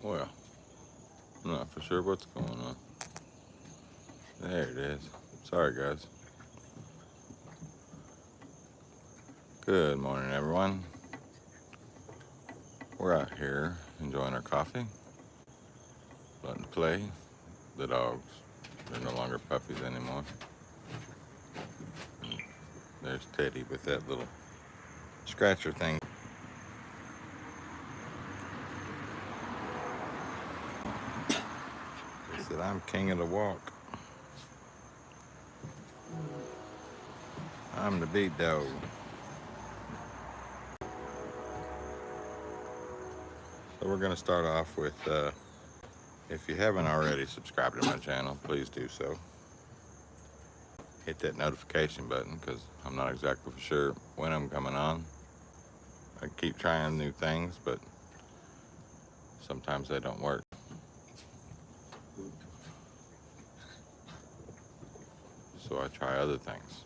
Well, I'm not for sure what's going on. There it is. Sorry, guys. Good morning, everyone. We're out here enjoying our coffee, letting play. The dogs, they're no longer puppies anymore. And there's Teddy with that little scratcher thing. He said, I'm king of the walk. I'm the beat dog. So we're going to start off with, if you haven't already subscribed to my channel, please do so. Hit that notification button because I'm not exactly for sure when I'm coming on. I keep trying new things, but sometimes they don't work. So I try other things.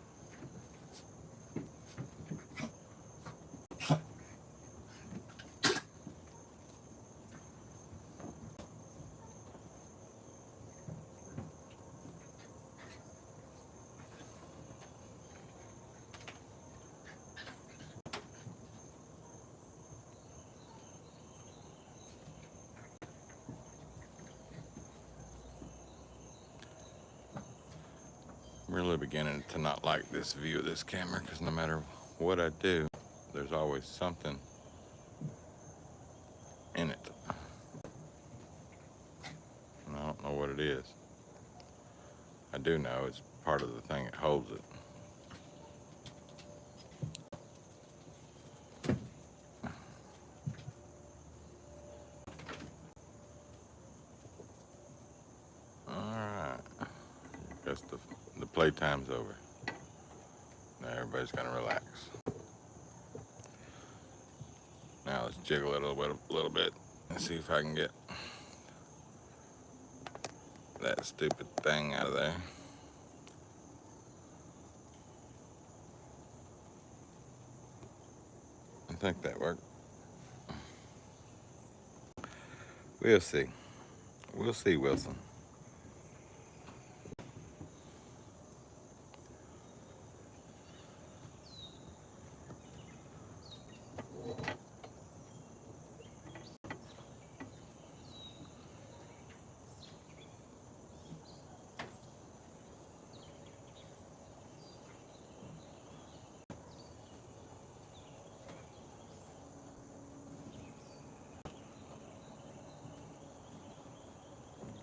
I'm really beginning to not like this view of this camera because no matter what I do, there's always something in it. And I don't know what it is. I do know it's part of the thing that holds it. Alright. Guess the playtime's over. Now everybody's gonna relax. Now let's jiggle it a little bit and see if I can get that stupid thing out of there. I think that worked. We'll see. We'll see, Wilson.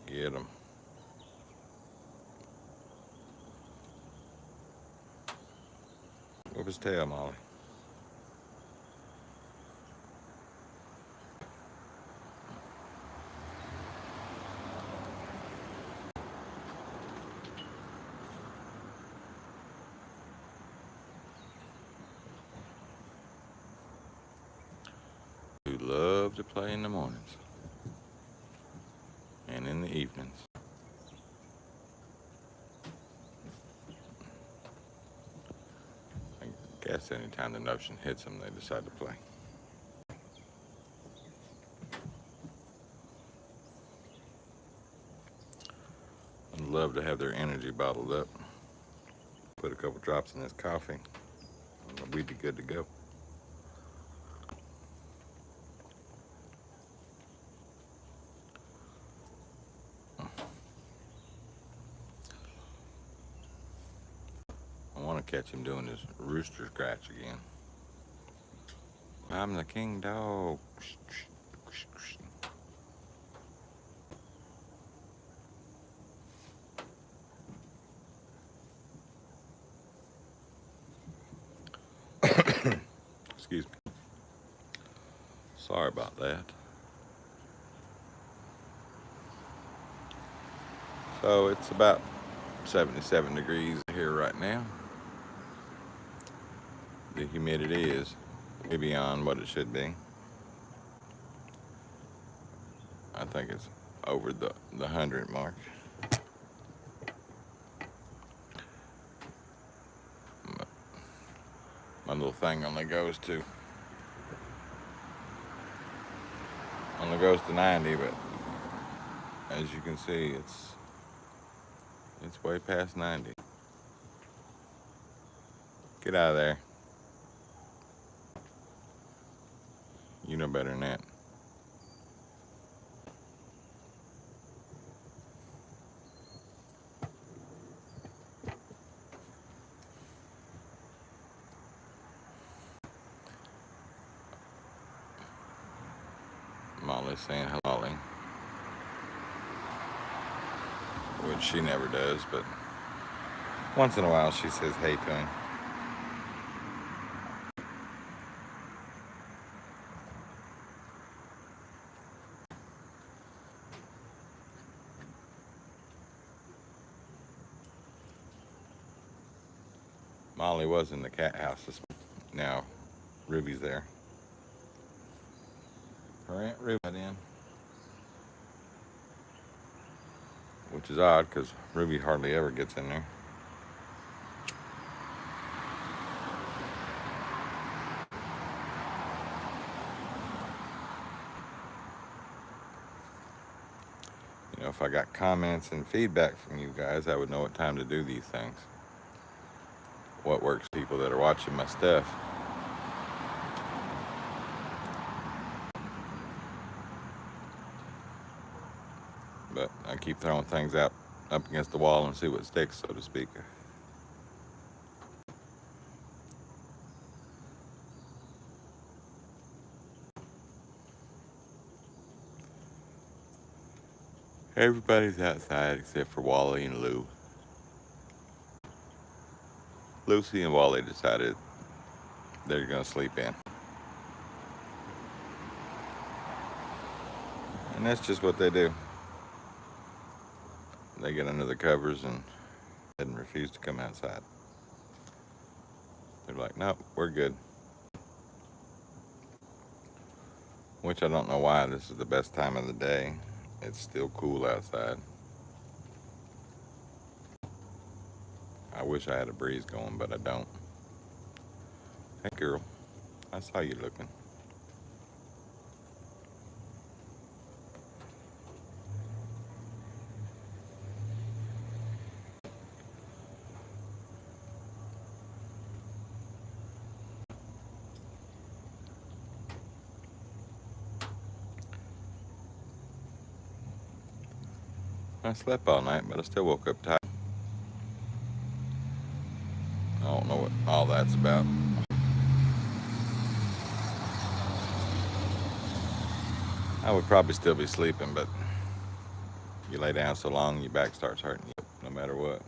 Get him. Whip his tail, Molly. Who love to play in the mornings and in the evenings. I guess anytime the notion hits them, they decide to play. I'd love to have their energy bottled up. Put a couple drops in this coffee, and we'd be good to go. I want to catch him doing his rooster scratch again. I'm the king dog. Excuse me. Sorry about that. So it's about 77 degrees here right now. The humidity is way beyond what it should be. I think it's over the 100 mark. My little thing only goes to Only goes to 90, but as you can see, it's way past 90. Get out of there. You know better than that. Molly's saying hello, which she never does, but once in a while she says hey to him. Molly was in the cat house this morning. Now Ruby's there. Her Aunt Ruby got in, which is odd because Ruby hardly ever gets in there. You know, if I got comments and feedback from you guys, I would know what time to do these things. What works for people that are watching my stuff. But I keep throwing things out up against the wall and see what sticks, so to speak. Everybody's outside except for Wally and Lou. Lucy and Wally decided they're gonna sleep in. And that's just what they do. They get under the covers and refuse to come outside. They're like, nope, we're good. Which I don't know why. This is the best time of the day. It's still cool outside. I wish I had a breeze going, but I don't. Hey girl, I saw you looking. I slept all night, but I still woke up tired. I don't know what all that's about. I would probably still be sleeping, but you lay down so long, your back starts hurting you no matter what.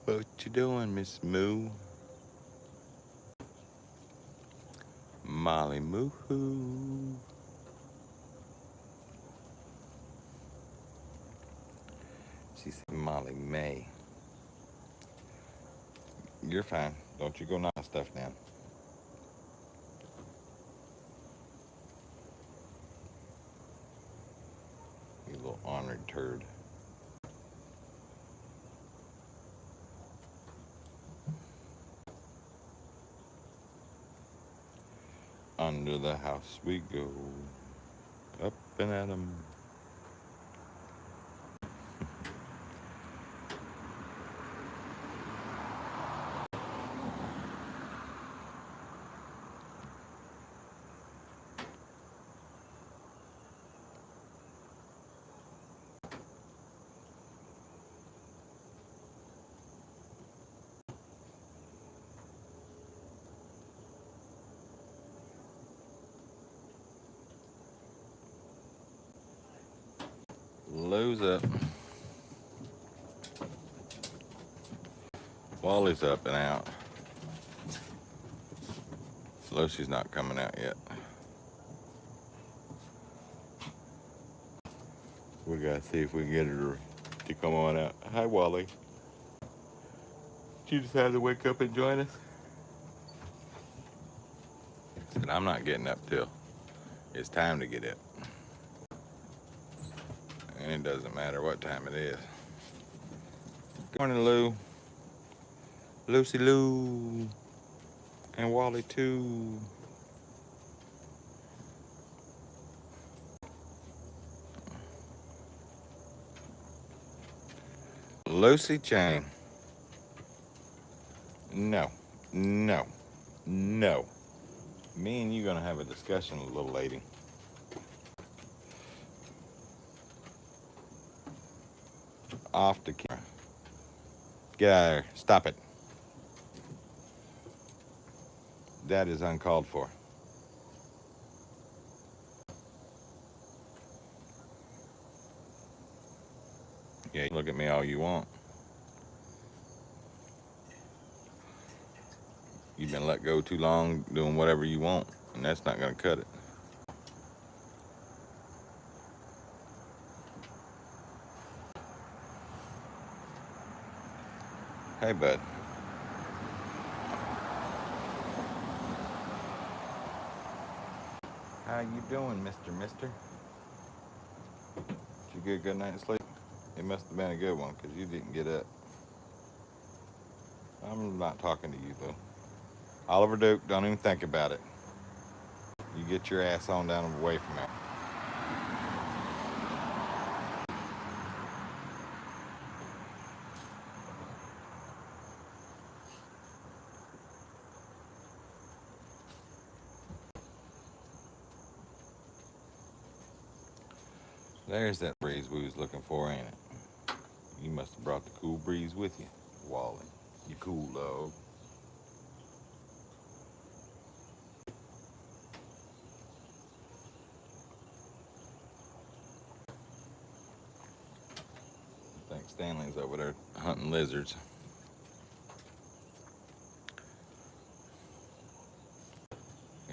What you doing, Miss Moo? Molly Moo-hoo. She said Molly May. You're fine. Don't you go knock stuff down. You little honored turd. Under the house we go. Up and at 'em. Lou's up. Wally's up and out. Lucy's not coming out yet. We gotta see if we can get her to come on out. Hi, Wally. Did you decide to wake up and join us? I said, I'm not getting up till it's time to get up. And it doesn't matter what time it is. Good morning, Lou. Lucy Lou. And Wally too. Lucy Jane. No. No. No. Me and you gonna have a discussion, little lady. Off the camera. Get out of there. Stop it. That is uncalled for. Yeah, look at me all you want. You've been let go too long doing whatever you want, and that's not gonna cut it. Hey, bud. How you doing, Mister? Did you get a good night's sleep? It must have been a good one, because you didn't get up. I'm not talking to you, though. Oliver Duke, don't even think about it. You get your ass on down away from there. There's that breeze we was looking for, ain't it? You must have brought the cool breeze with you, Wally. You cool dog. I think Stanley's over there hunting lizards.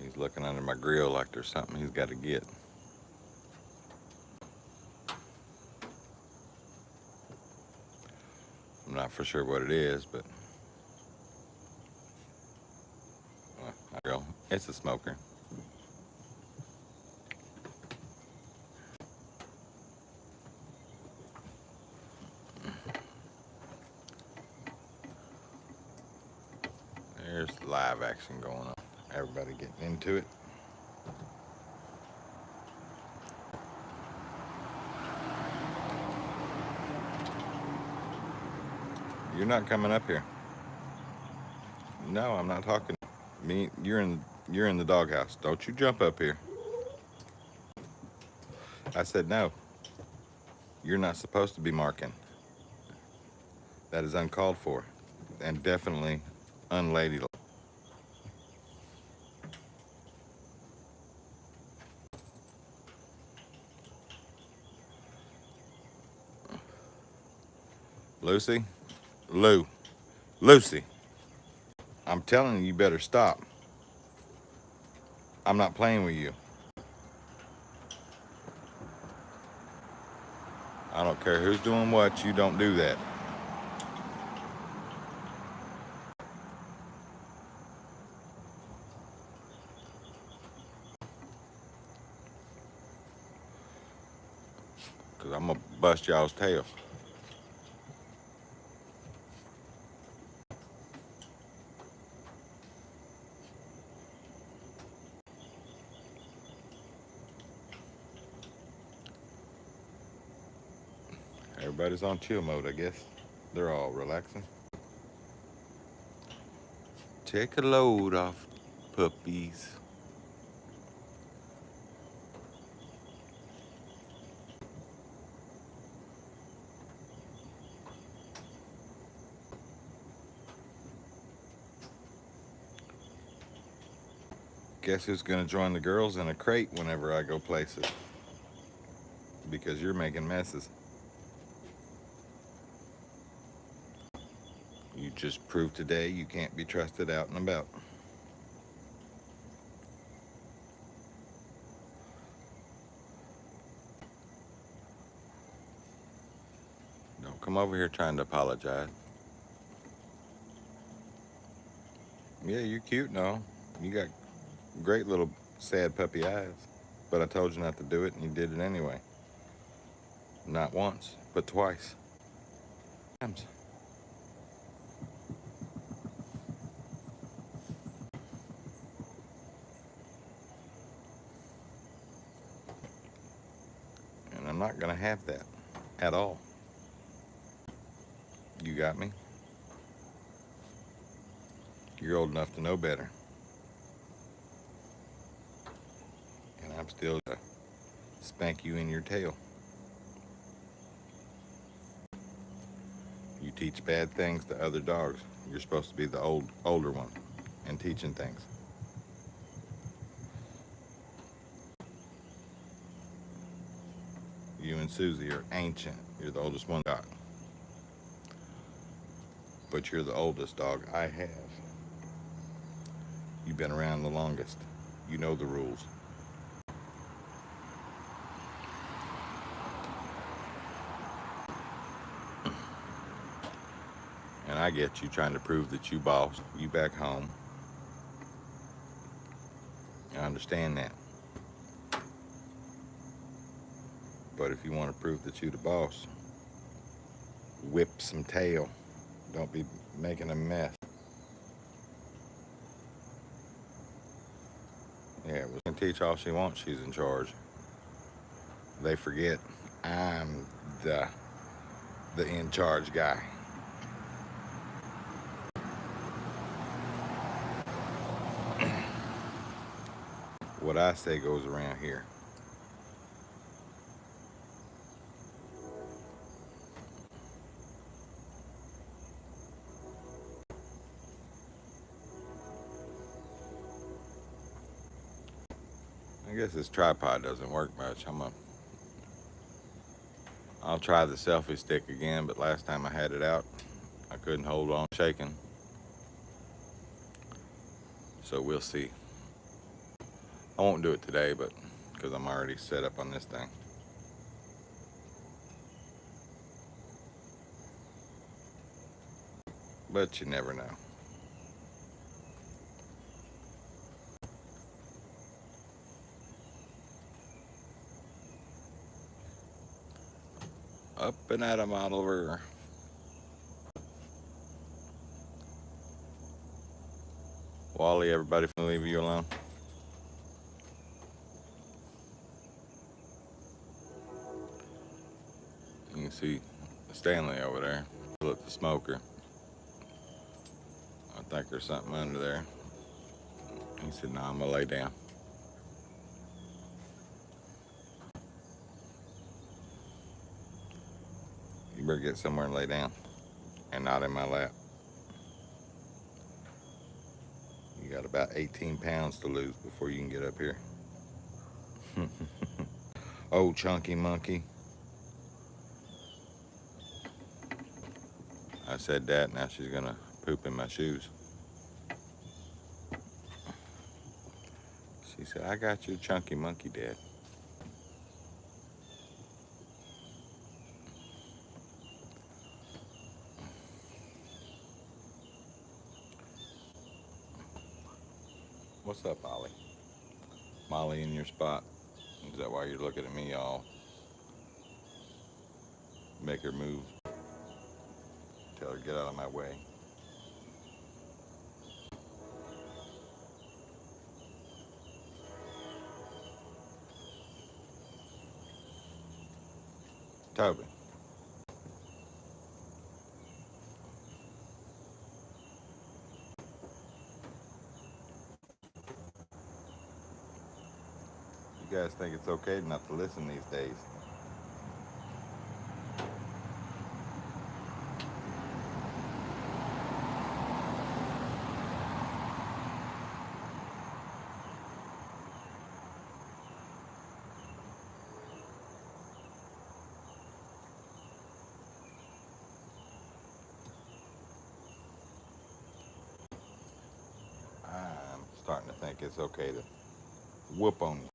He's looking under my grill like there's something he's got to get. I'm not for sure what it is, but it's a smoker. There's live action going on. Everybody getting into it. You're not coming up here. No, I'm not talking. Me, you're in the doghouse. Don't you jump up here. I said no. You're not supposed to be marking. That is uncalled for, and definitely unladylike. Lucy, Lucy. I'm telling you, better stop. I'm not playing with you. I don't care who's doing what. You don't do that. Because I'm going to bust y'all's tail. Everybody's on chill mode, I guess. They're all relaxing. Take a load off, puppies. Guess who's gonna join the girls in a crate whenever I go places? Because you're making messes. You just proved today you can't be trusted out and about. Don't come over here trying to apologize. Yeah, you're cute and all. You got great little sad puppy eyes. But I told you not to do it and you did it anyway. Not once, but twice. Times. And I'm not going to have that at all. You got me? You're old enough to know better. And I'm still going to spank you in your tail. You teach bad things to other dogs. You're supposed to be the older one and teaching things. You and Susie are ancient. You're the oldest one dog. But you're the oldest dog I have. You've been around the longest. You know the rules. And I get you trying to prove that you boss, you back home. I understand that. But if you want to prove that you the boss, whip some tail. Don't be making a mess. Yeah, we can teach all she wants. She's in charge. They forget I'm the in charge guy. What I say goes around here. I guess this tripod doesn't work much. I'll try the selfie stick again, but last time I had it out, I couldn't hold on shaking. So we'll see. I won't do it today, but because I'm already set up on this thing. But you never know. Up and at 'em, Oliver. Wally, everybody can leave you alone. You can see Stanley over there. Look, the smoker. I think there's something under there. He said, "No, I'm gonna lay down." You better get somewhere and lay down, and not in my lap. You got about 18 pounds to lose before you can get up here. Oh, chunky monkey. I said that, now she's gonna poop in my shoes. She said, "I got your chunky monkey, Dad." What's up, Ollie? Molly in your spot. Is that why you're looking at me, y'all? Make her move. Tell her, get out of my way. Toby. You guys think it's okay not to listen these days? I'm starting to think it's okay to whoop on you.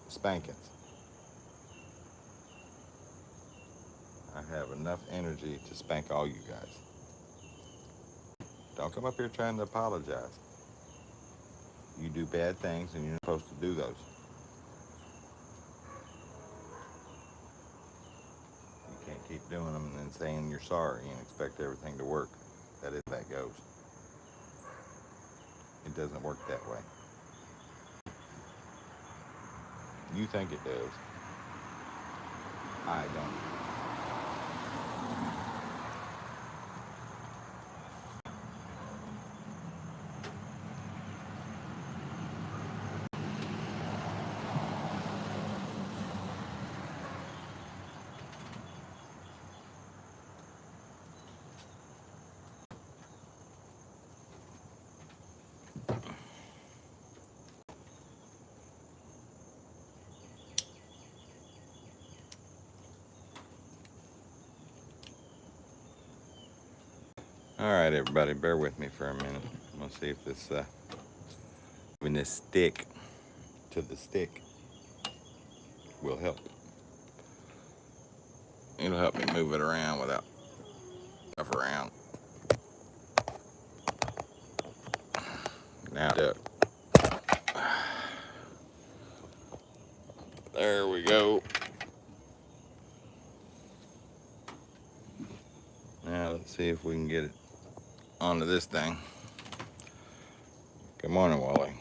Spankings. I have enough energy to spank all you guys. Don't come up here trying to apologize. You do bad things and you're supposed to do those. keep doing them and then saying you're sorry and expect everything to work. That is that goes. It doesn't work that way. You think it does. I don't. All right, everybody, bear with me for a minute. I'm gonna see if this moving this stick to the stick will help. It'll help me move it around without stuff around. Now, duck. There we go. Now let's see if we can get it onto this thing. Good morning, Wally.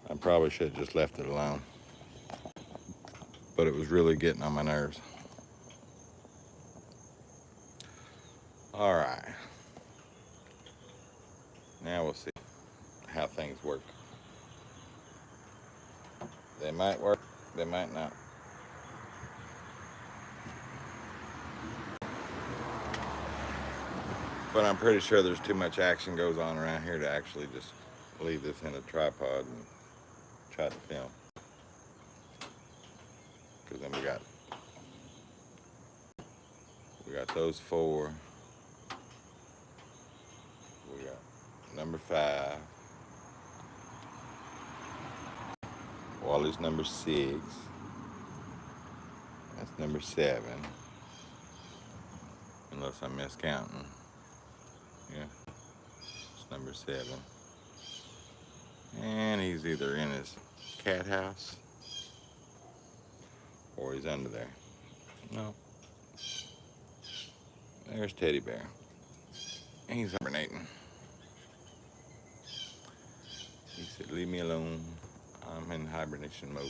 I probably should have just left it alone, but it was really getting on my nerves. All right. Now we'll see how things work. They might work, they might not. But I'm pretty sure there's too much action goes on around here to actually just leave this in a tripod and try to film. Because then we got those four. We got number 5. Wally's number 6. That's number 7. Unless I'm miscounting. Yeah. It's number 7. And he's either in his cat house or he's under there. No. There's Teddy Bear. He's hibernating. He said, leave me alone. I'm in hibernation mode.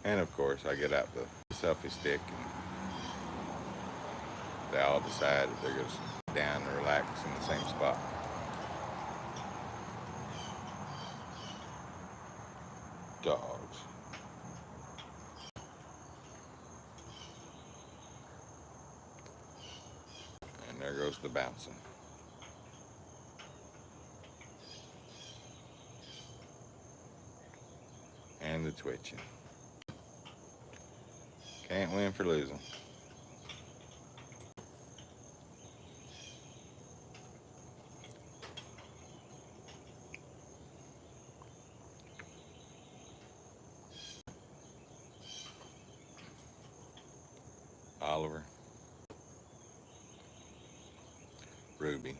And of course, I get out the selfie stick and they all decide if they're going to sit down and relax in the same spot. Dogs. And there goes the bouncing. And the twitching. Can't win for losing. Oliver. Ruby.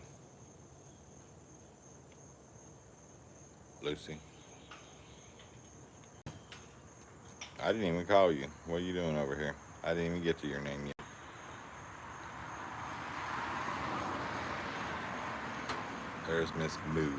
Lucy. I didn't even call you. What are you doing over here? I didn't even get to your name yet. There's Miss Moo.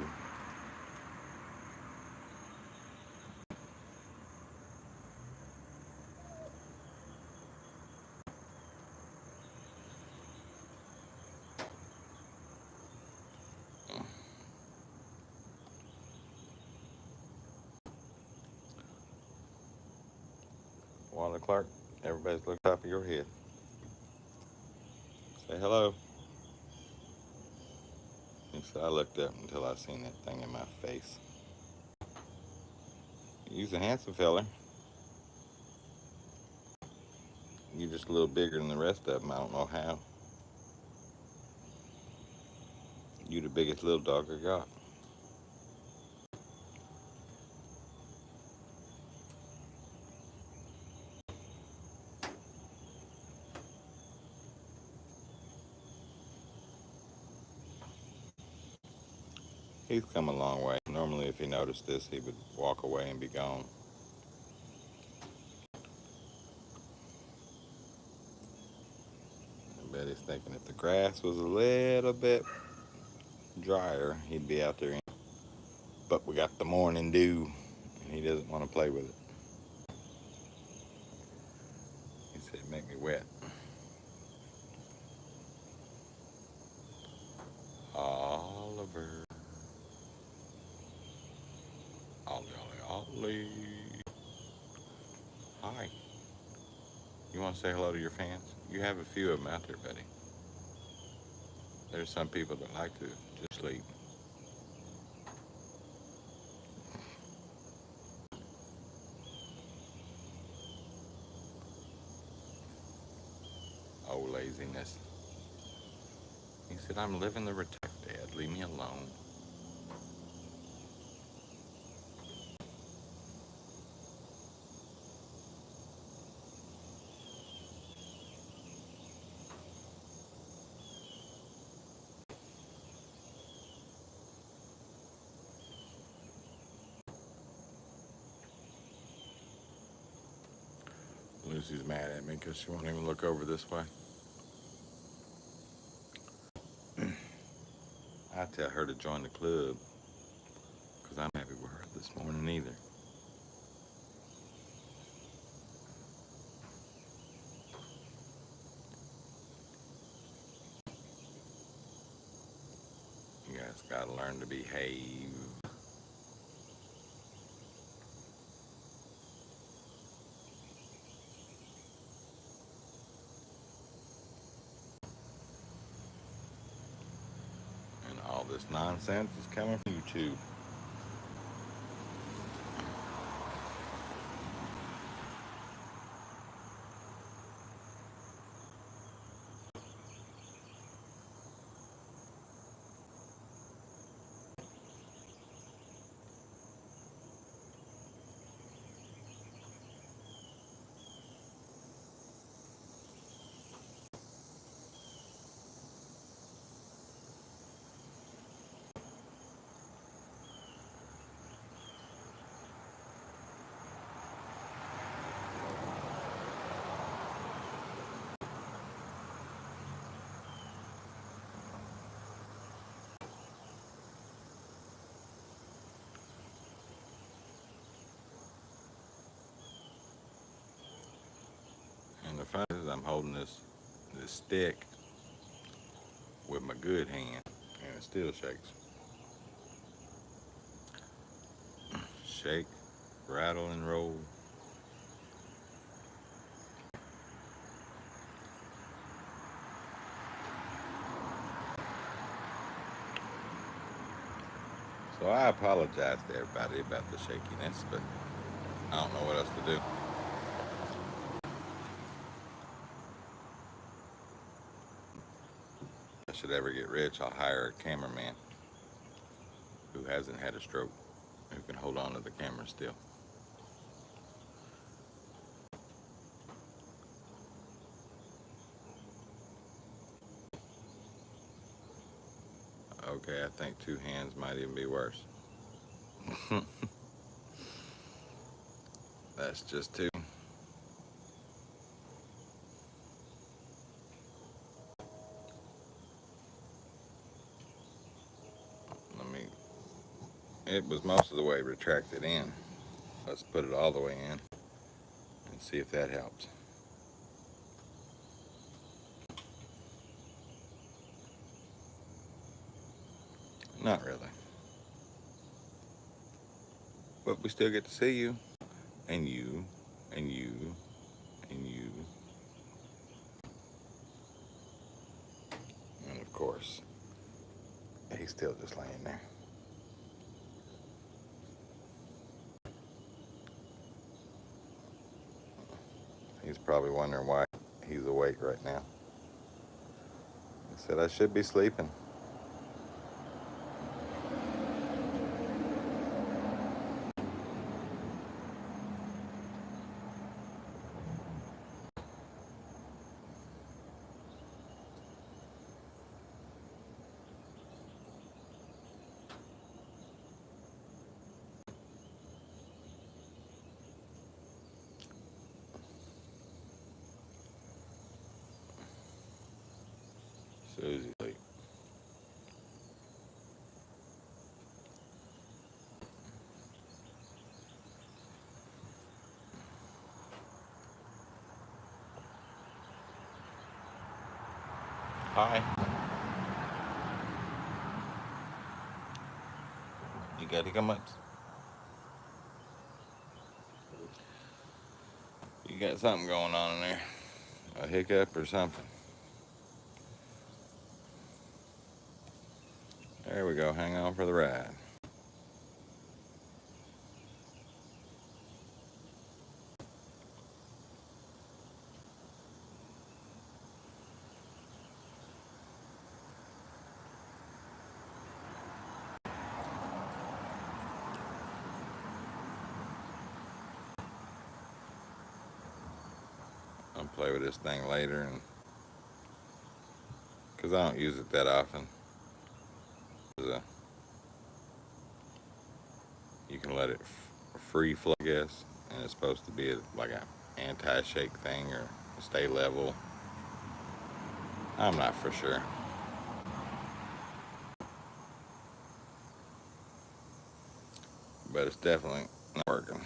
Wally Clark, everybody's looking top of your head. Say hello. He said, I looked up until I seen that thing in my face. You's a handsome feller. You're just a little bigger than the rest of them. I don't know how. You the biggest little dog I got. He's come a long way. Normally, if he noticed this, he would walk away and be gone. I bet he's thinking if the grass was a little bit drier, he'd be out there. But we got the morning dew, and he doesn't want to play with it. He said, make me wet. Oliver. Ollie, Ollie, Ollie. Hi. You want to say hello to your fans? You have a few of them out there, buddy. There's some people that like to just sleep. Oh, laziness. He said, I'm living the retire, Dad. Leave me alone. Lucy's mad at me because she won't even look over this way. I tell her to join the club because I'm happy with her this morning either. You guys gotta learn to behave. And all this nonsense is coming from YouTube. And the fun is I'm holding this stick with my good hand and it still shakes. Shake, rattle, and roll. So I apologize to everybody about the shakiness, but I don't know what else to do. If I should ever get rich, I'll hire a cameraman who hasn't had a stroke, who can hold on to the camera still. Okay, I think two hands might even be worse. That's just two. It was most of the way retracted in. Let's put it all the way in and see if that helps. Not really. But we still get to see you, and you, and you, and you. And of course, he's still just laying there. He's probably wondering why he's awake right now. He said, I should be sleeping. Susie sleep. Hi. You got hiccups? You got something going on in there. A hiccup or something. There we go. Hang on for the ride. I'll play with this thing later, and because I don't use it that often. You can let it free flow, I guess, and it's supposed to be like an anti-shake thing or stay level. I'm not for sure, but it's definitely not working.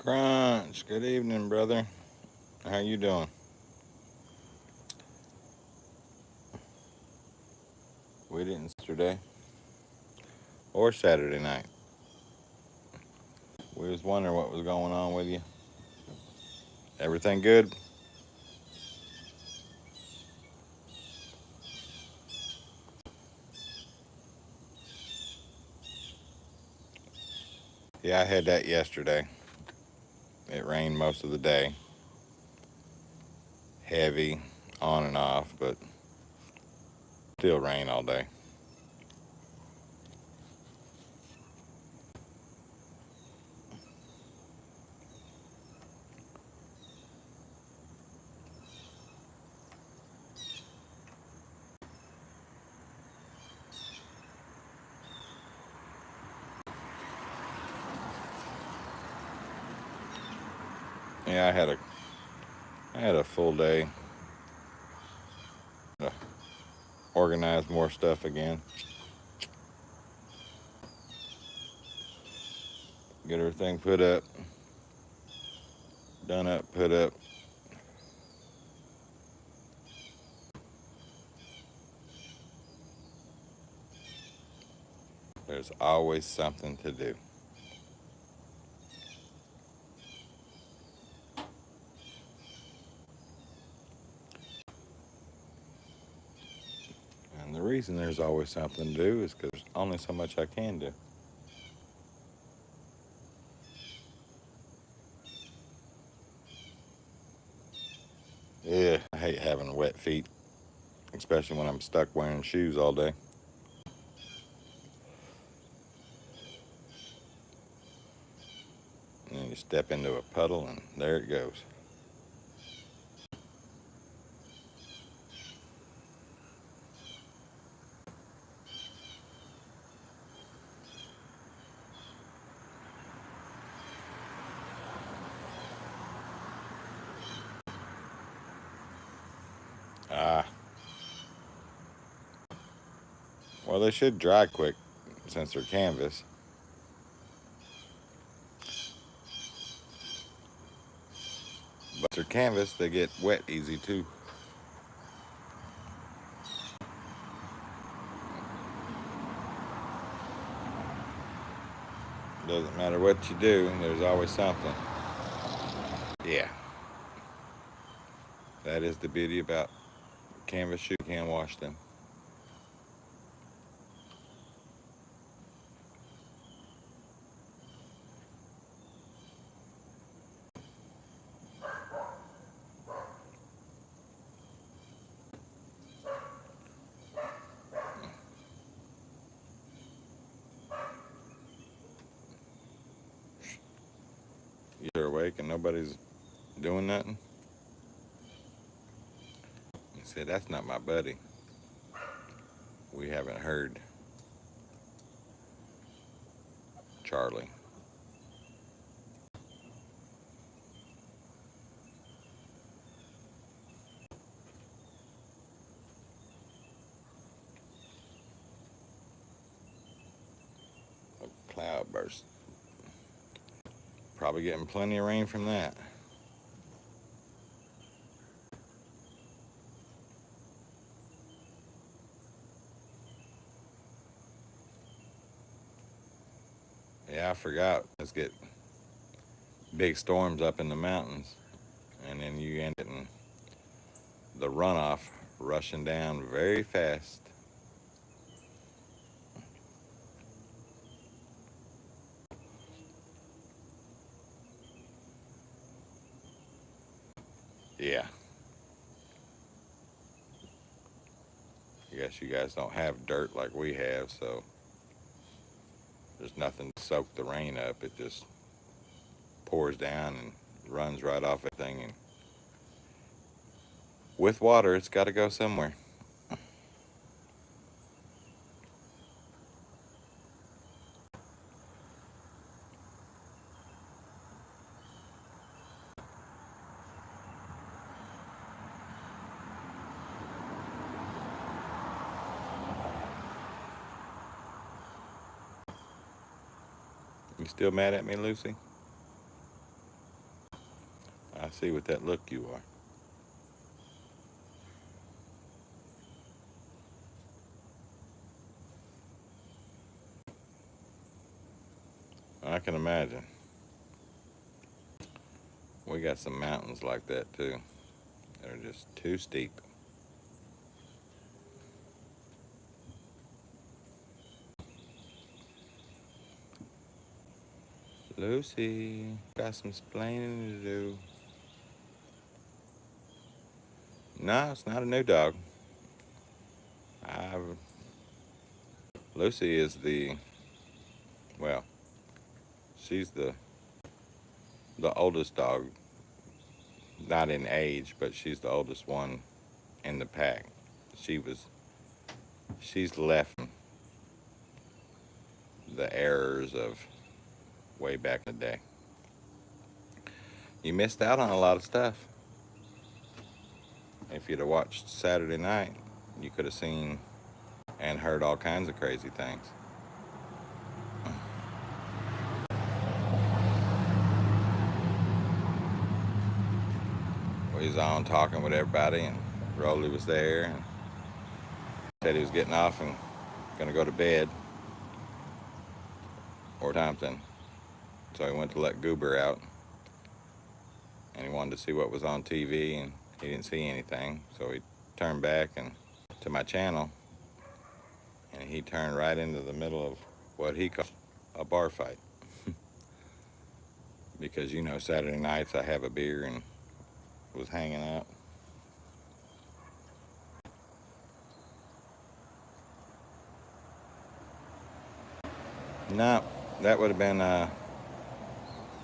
Crunch. Good evening, brother. How you doing? We didn't yesterday or Saturday night. We was wondering what was going on with you. Everything good? Yeah, I had that yesterday. It rained most of the day. Heavy, on and off, but still rain all day. Yeah, I had a full day to organize more stuff again. Get everything put up, done up, put up. There's always something to do. And the reason there's always something to do is because there's only so much I can do. Yeah, I hate having wet feet, especially when I'm stuck wearing shoes all day. And then you step into a puddle and there it goes. Ah, well, they should dry quick since they're canvas. But they're canvas, they get wet easy too. Doesn't matter what you do, there's always something. Yeah, that is the beauty about canvas shoes. You can't wash them. You're awake and nobody's doing nothing. He said, that's not my buddy. We haven't heard Charlie. A cloudburst. Probably getting plenty of rain from that. Yeah, I forgot. Let's get big storms up in the mountains, and then you end it in the runoff rushing down very fast. Yeah. I guess you guys don't have dirt like we have, so there's nothing to soak the rain up. It just pours down and runs right off everything. And with water, it's got to go somewhere. You still mad at me, Lucy? I see with that look you are. I can imagine. We got some mountains like that too. They're just too steep. Lucy, got some explaining to do. No, it's not a new dog. I've, Lucy is well, she's the oldest dog, not in age, but she's the oldest one in the pack. She's left the errors of way back in the day. you missed out on a lot of stuff. If you'd have watched Saturday night, you could have seen and heard all kinds of crazy things. We was on talking with everybody, and Rolly was there, and said he was getting off and gonna go to bed or something. So he went to let Goober out, and he wanted to see what was on TV, and he didn't see anything. So he turned back and to my channel, and he turned right into the middle of what he called a bar fight. Because you know, Saturday nights I have a beer and was hanging out. No, that would have been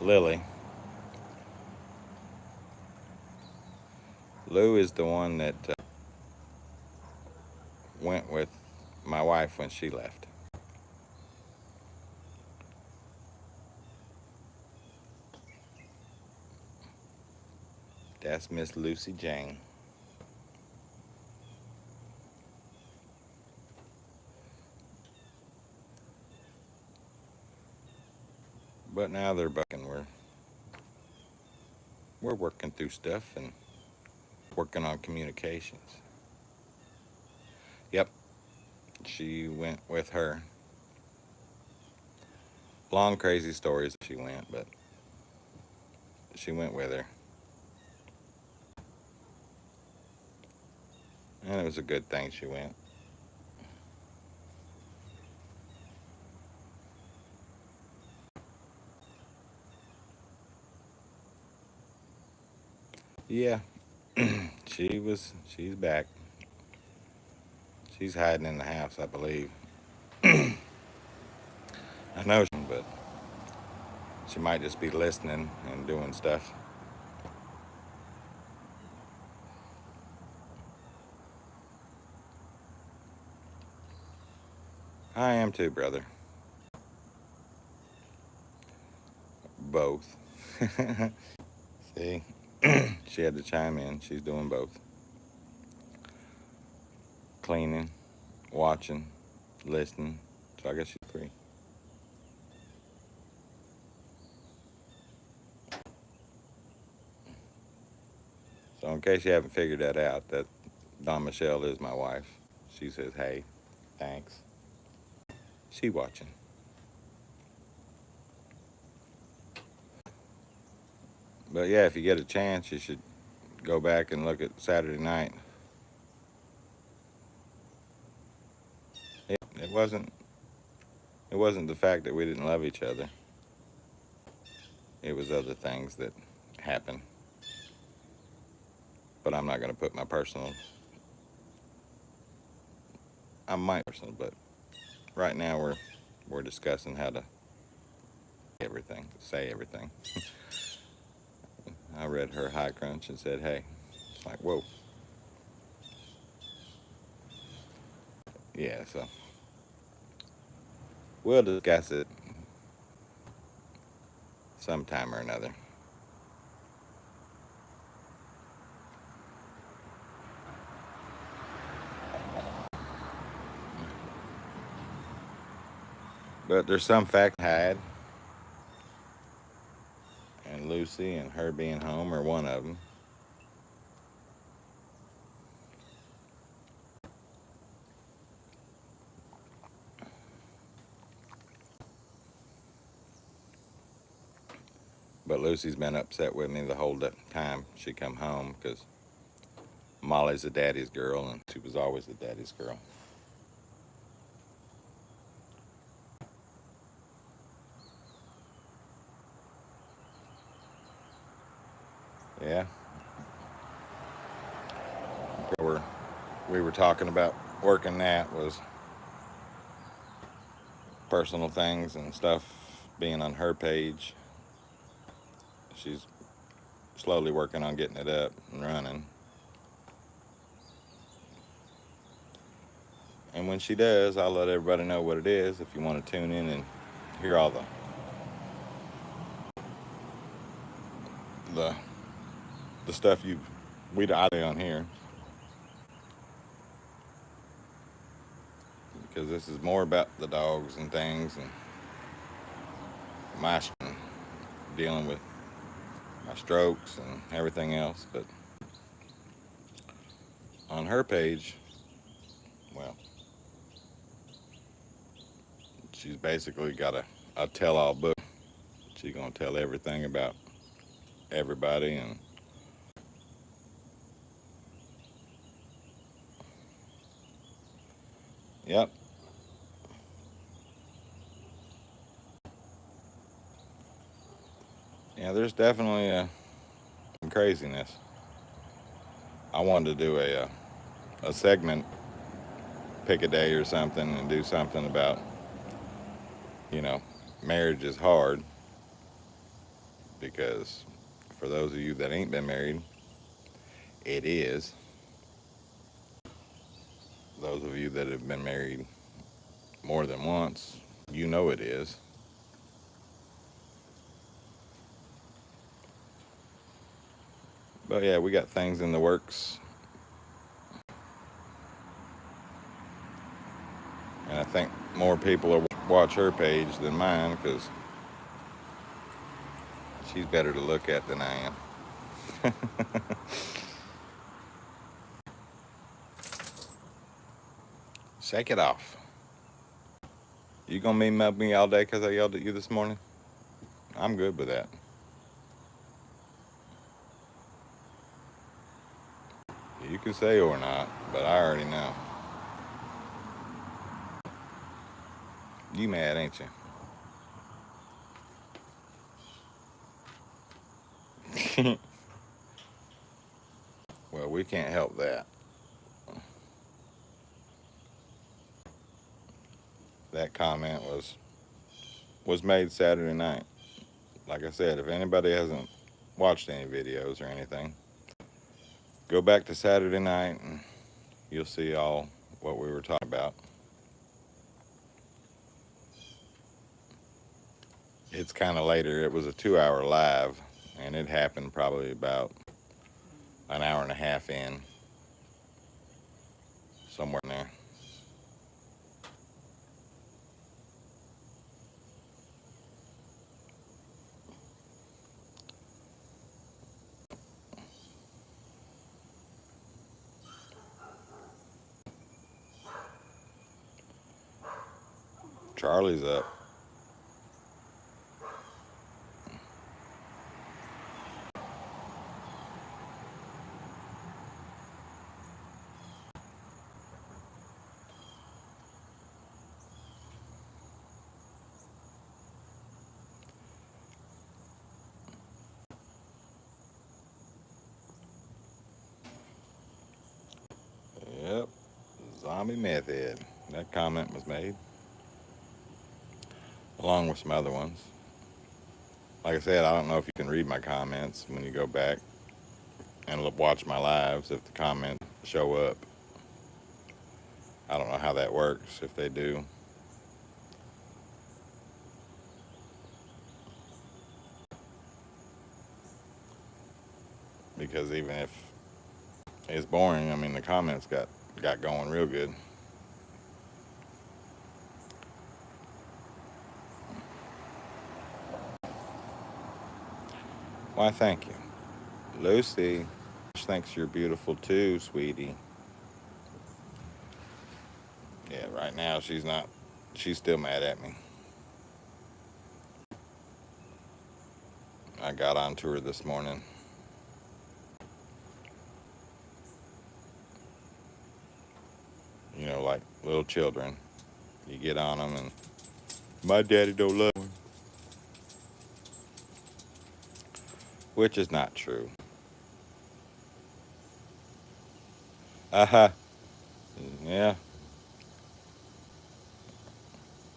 Lily. Lou is the one that went with my wife when she left. That's Miss Lucy Jane. But now they're bucking. We're working through stuff and working on communications. Yep, she went with her. Long crazy stories she went, but she went with her. And it was a good thing she went. Yeah, she's back. She's hiding in the house, I believe. I know, but she might just be listening and doing stuff. I am too, brother. Both. See, she had to chime in. She's doing both. Cleaning, watching, listening. So I guess she's free. So in case you haven't figured that out, that Dawn Michelle is my wife. She says, hey, thanks. She watching. But yeah, if you get a chance, you should go back and look at Saturday night. It wasn't the fact that we didn't love each other. It was other things that happened. But I'm not going to put my personal. I might personal, but right now we're discussing how to say everything. I read her high crunch and said, hey, it's like, whoa. Yeah, so we'll discuss it sometime or another. But there's some fact I had, and Lucy and her being home are one of them. But Lucy's been upset with me the whole time she come home because Molly's a daddy's girl, and she was always a daddy's girl. Yeah. We were talking about working that was personal things and stuff being on her page. She's slowly working on getting it up and running. And when she does, I'll let everybody know what it is if you want to tune in and hear all the the stuff I do on here, because this is more about the dogs and things and my dealing with my strokes and everything else. But on her page, well, she's basically got a tell-all book. She's gonna tell everything about everybody. And yep, yeah, there's definitely some craziness. I wanted to do a segment, pick a day or something, and do something about, you know, marriage is hard, because for those of you that ain't been married, it is. Those of you that have been married more than once, you know it is. But yeah, we got things in the works. And I think more people will watch her page than mine, because she's better to look at than I am. Shake it off. You gonna mean mug me all day because I yelled at you this morning? I'm good with that. You can say or not, but I already know. You mad, ain't you? Well, we can't help that. That comment was made Saturday night. Like I said, if anybody hasn't watched any videos or anything, go back to Saturday night and you'll see all what we were talking about. It's kind of later. It was a 2-hour live, and it happened probably about an hour and a half in, somewhere in there. Charlie's up. Yep, zombie meth head. That comment was made, along with some other ones. Like I said, I don't know if you can read my comments when you go back and watch my lives, if the comments show up. I don't know how that works, if they do. Because even if it's boring, I mean, the comments got going real good. Why, thank you. Lucy thinks you're beautiful too, sweetie. Yeah, right now she's not. She's still mad at me. I got onto her this morning. You know, like little children. You get on them and, my daddy don't love me. Which is not true. Uh-huh. Yeah.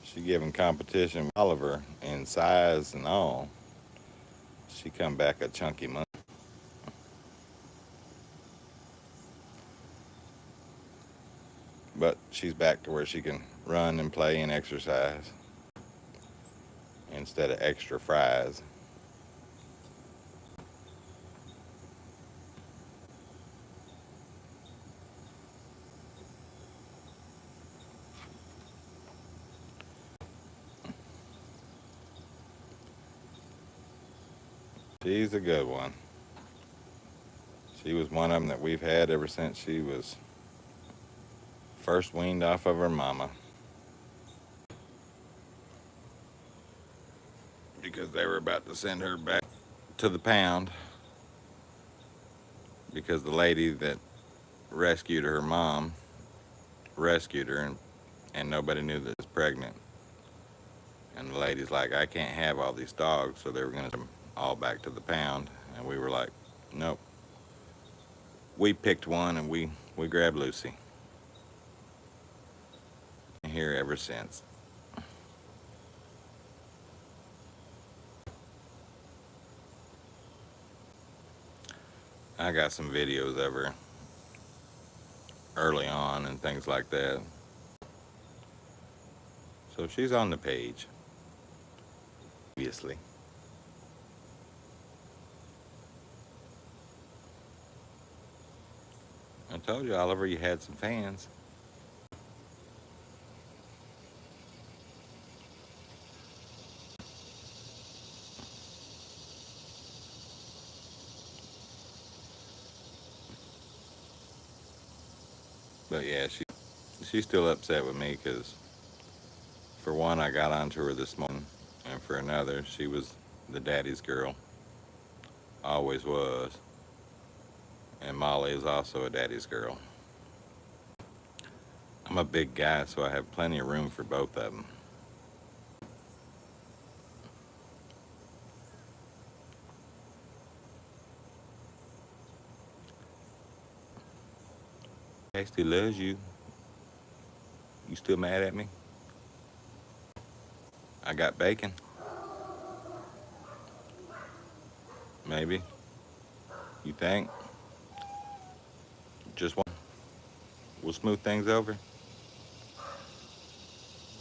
She giving competition with Oliver in size and all. She come back a chunky monkey. But she's back to where she can run and play and exercise instead of extra fries. She's a good one. She was one of them that we've had ever since she was first weaned off of her mama. Because they were about to send her back to the pound because the lady that rescued her mom rescued her, and nobody knew that she was pregnant. And the lady's like, I can't have all these dogs, so they were going to send them all back to the pound. And we were like, nope. We picked one and we grabbed Lucy. Here ever since. I got some videos of her early on and things like that. So she's on the page, obviously. I told you, Oliver, you had some fans. But yeah, she's still upset with me because, for one, I got onto her this morning, and for another, she was the daddy's girl. Always was. And Molly is also a daddy's girl. I'm a big guy, so I have plenty of room for both of them. Tasty loves you. You still mad at me? I got bacon. Maybe. You think? Just one. We'll smooth things over.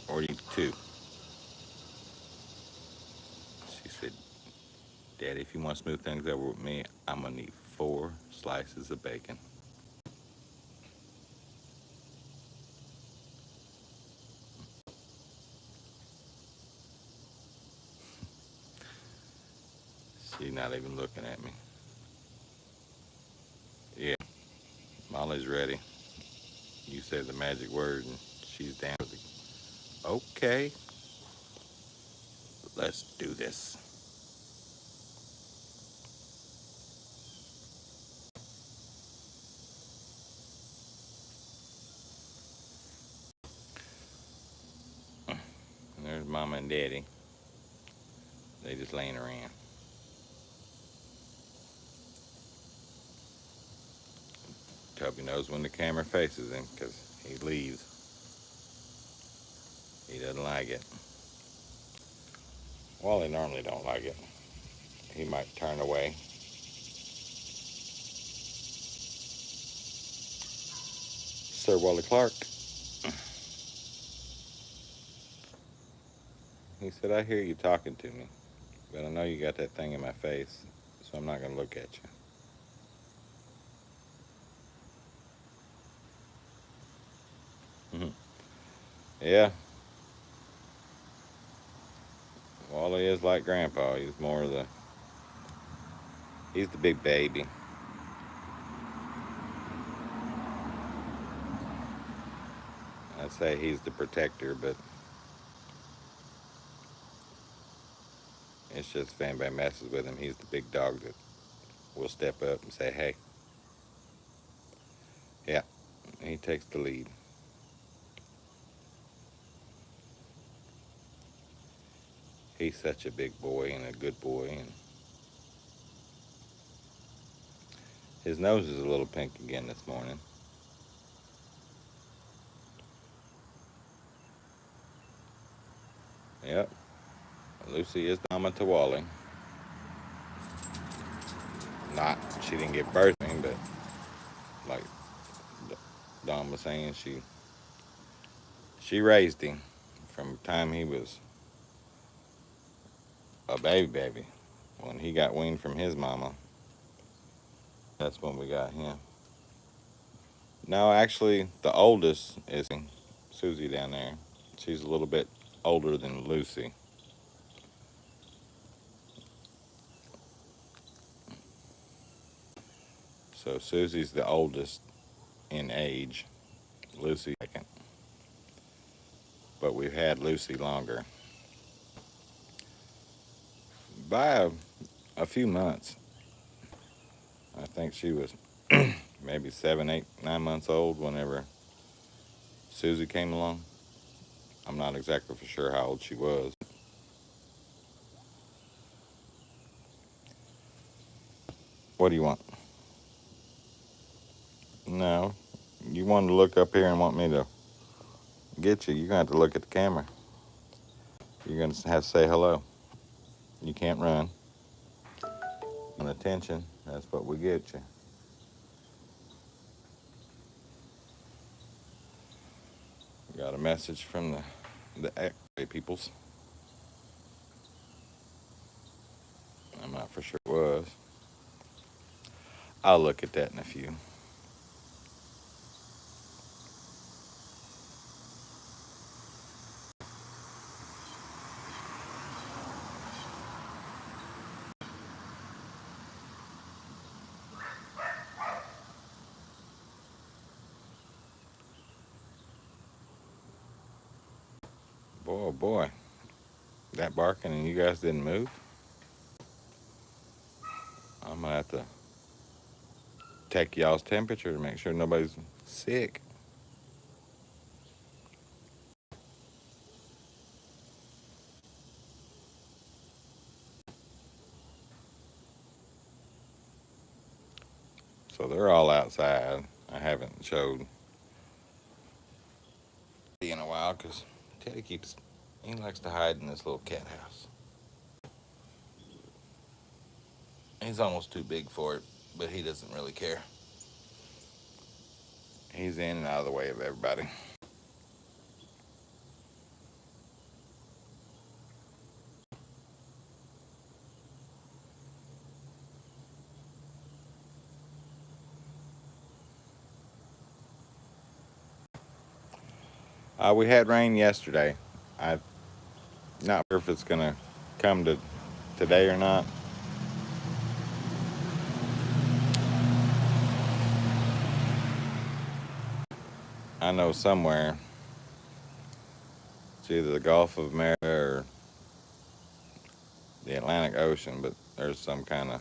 Or you two. She said, Daddy, if you want to smooth things over with me, I'm going to need 4 slices of bacon. She's not even looking at me. Yeah, Molly's ready. You say the magic word and she's down with it. Okay, let's do this. And there's Mama and Daddy. They just laying around. Toby knows when the camera faces him because he leaves. He doesn't like it. Wally normally don't like it. He might turn away. Sir Wally Clark. He said, I hear you talking to me, but I know you got that thing in my face, so I'm not going to look at you. Yeah. Wally is like Grandpa. He's more of the... He's the big baby. I'd say he's the protector, but it's just if anybody messes with him, he's the big dog that will step up and say, hey. Yeah, he takes the lead. He's such a big boy and a good boy, and his nose is a little pink again this morning. Yep, Lucy is the mama to Wally. Not, she didn't give birth to him, but like Dawn was saying, she raised him from the time he was a baby. When he got weaned from his mama, that's when we got him. No, actually, the oldest is Susie down there. She's a little bit older than Lucy. So Susie's the oldest in age. Lucy second. But we've had Lucy longer. By a few months. I think she was maybe 7, 8, 9 months old whenever Susie came along. I'm not exactly for sure how old she was. What do you want? No. You wanted to look up here and want me to get you. You're going to have to look at the camera. You're going to have to say hello. You can't run. And attention, that's what we get you. Got a message from the X-ray peoples. I'm not for sure it was. I'll look at that in a few. Boy, oh boy. That barking and you guys didn't move? I'm going to have to take y'all's temperature to make sure nobody's sick. So they're all outside. I haven't showed in a while because Teddy he likes to hide in this little cat house. He's almost too big for it, but he doesn't really care. He's in and out of the way of everybody. We had rain yesterday. I'm not sure if it's gonna come to today or not. I know somewhere it's either the Gulf of America or the Atlantic Ocean, but there's some kind of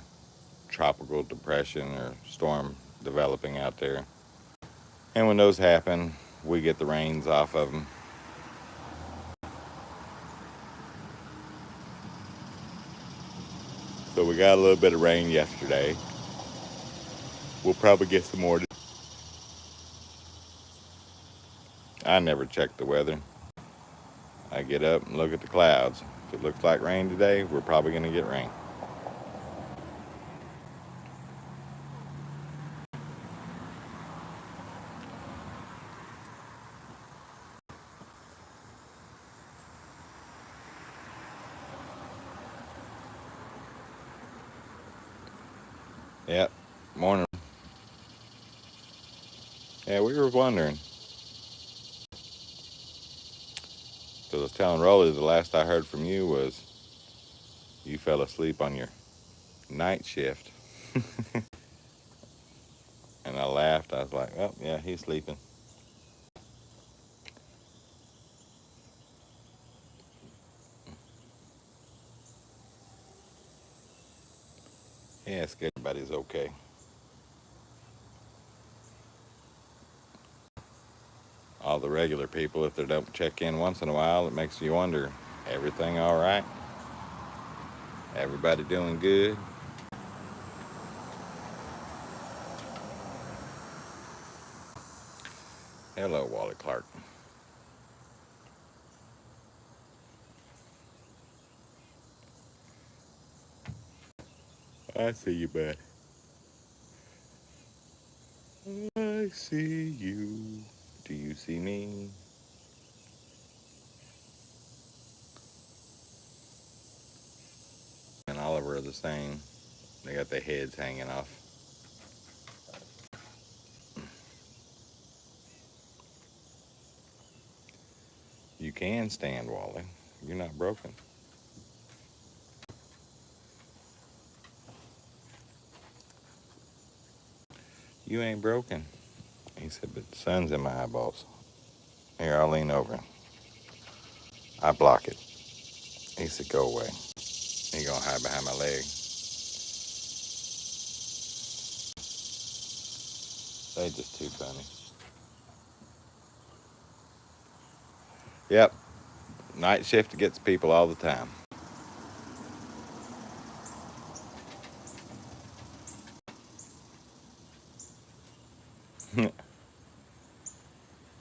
tropical depression or storm developing out there. And when those happen, we get the rains off of them. So we got a little bit of rain yesterday. We'll probably get some more. I never check the weather. I get up and look at the clouds. If it looks like rain today, we're probably going to get rain. Yep. Morning. Yeah, we were wondering. Because I was telling Rolly the last I heard from you was you fell asleep on your night shift. And I laughed. I was like, oh, yeah, he's sleeping. Yeah, it's good. Everybody's okay. All the regular people, if they don't check in once in a while, it makes you wonder, everything all right? Everybody doing good? Hello, Wally Clark. I see you, bud. I see you. Do you see me? And Oliver are the same. They got their heads hanging off. You can stand, Wally. You're not broken. You ain't broken. He said, but the sun's in my eyeballs. Here, I'll lean over. I block it. He said, go away. He gonna hide behind my leg. They just too funny. Yep. Night shift gets people all the time.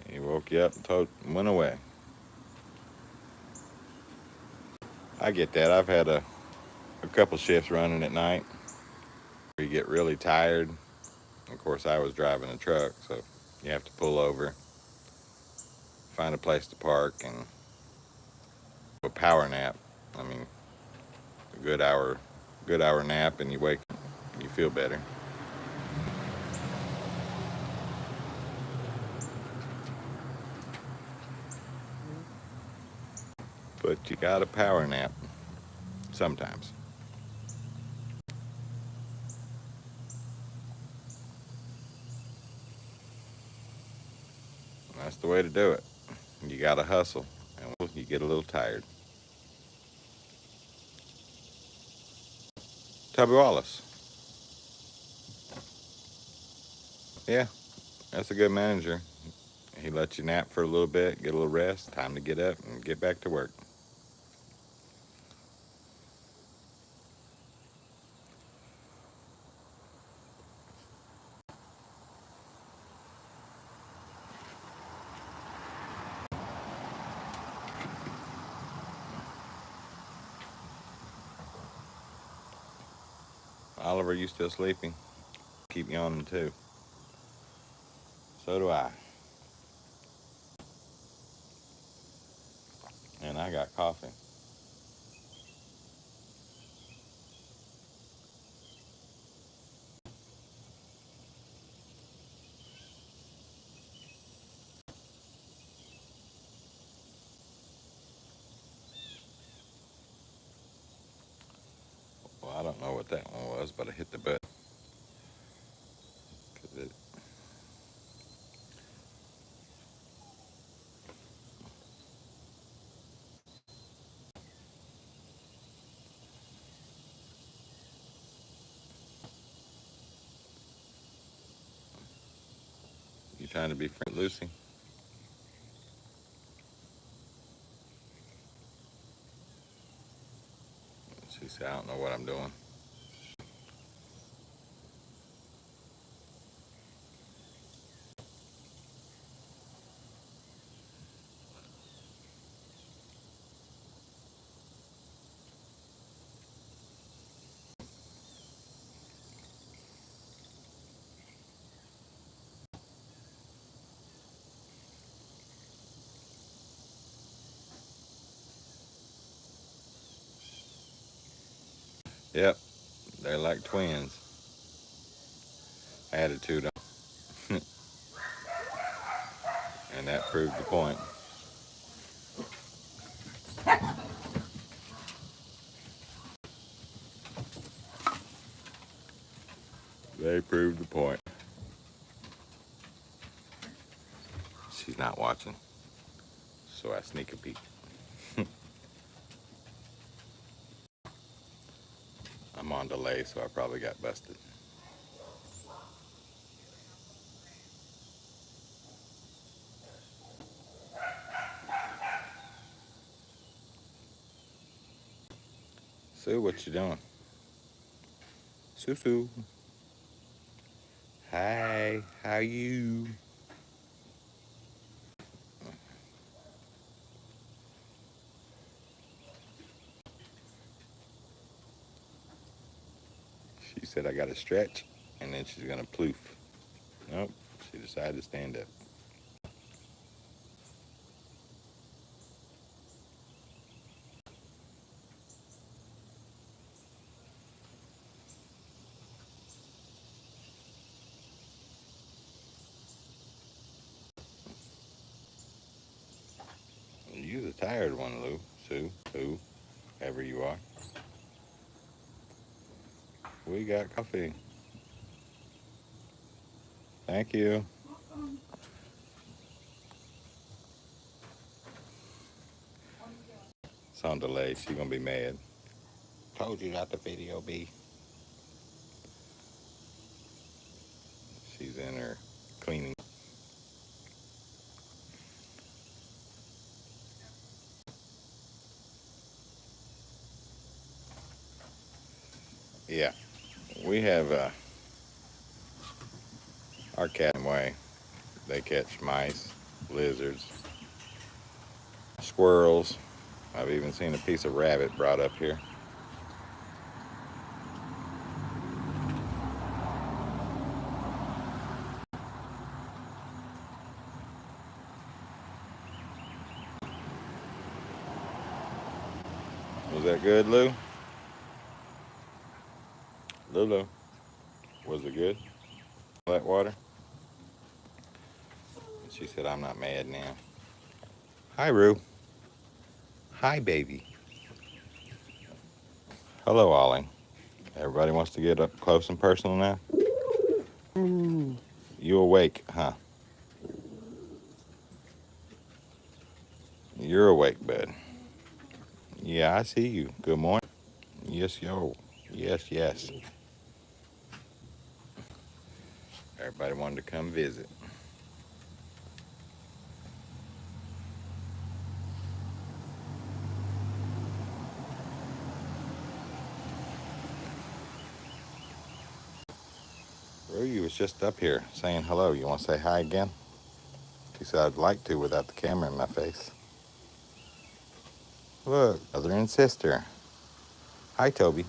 He woke you up and went away. I get that. I've had a couple shifts running at night. You get really tired. Of course, I was driving a truck, so you have to pull over, find a place to park, and a power nap. I mean, a good hour nap, and you wake up, you feel better. But you got a power nap sometimes. And that's the way to do it. You got to hustle, and you get a little tired. Tubby Wallace. Yeah, that's a good manager. He lets you nap for a little bit, get a little rest, time to get up and get back to work. Oliver, you still sleeping? Keep yawning too. So do I. And I got coffee. Well, I don't know what that one was, but I hit the button. You trying to be friend Lucy? She said, I don't know what I'm doing. Yep, they're like twins. Attitude on. And that proved the point. They proved the point. She's not watching, so I sneak a peek. I'm on delay, so I probably got busted. Sue, what you doing? Sue. Hi, how you? She said I got to stretch, and then she's gonna ploof. Nope, she decided to stand up. You're the tired one, Lou. Sue, whoever you are. We got coffee. Thank you. It's on delay. She's gonna be mad. Told you not the video be. She's in her cleaning. Yeah, we have our cat and way. They catch mice, lizards, squirrels. I've even seen a piece of rabbit brought up here. Was that good, Lou? Lulu, was it good? That water? She said, I'm not mad now. Hi, Rue. Hi, baby. Hello, Ollie. Everybody wants to get up close and personal now? You awake, huh? You're awake, bud. Yeah, I see you. Good morning. Yes, yo. Yes, yes. Everybody wanted to come visit. Rue, you was just up here saying hello. You want to say hi again? She said, I'd like to without the camera in my face. Look, brother and sister. Hi, Toby.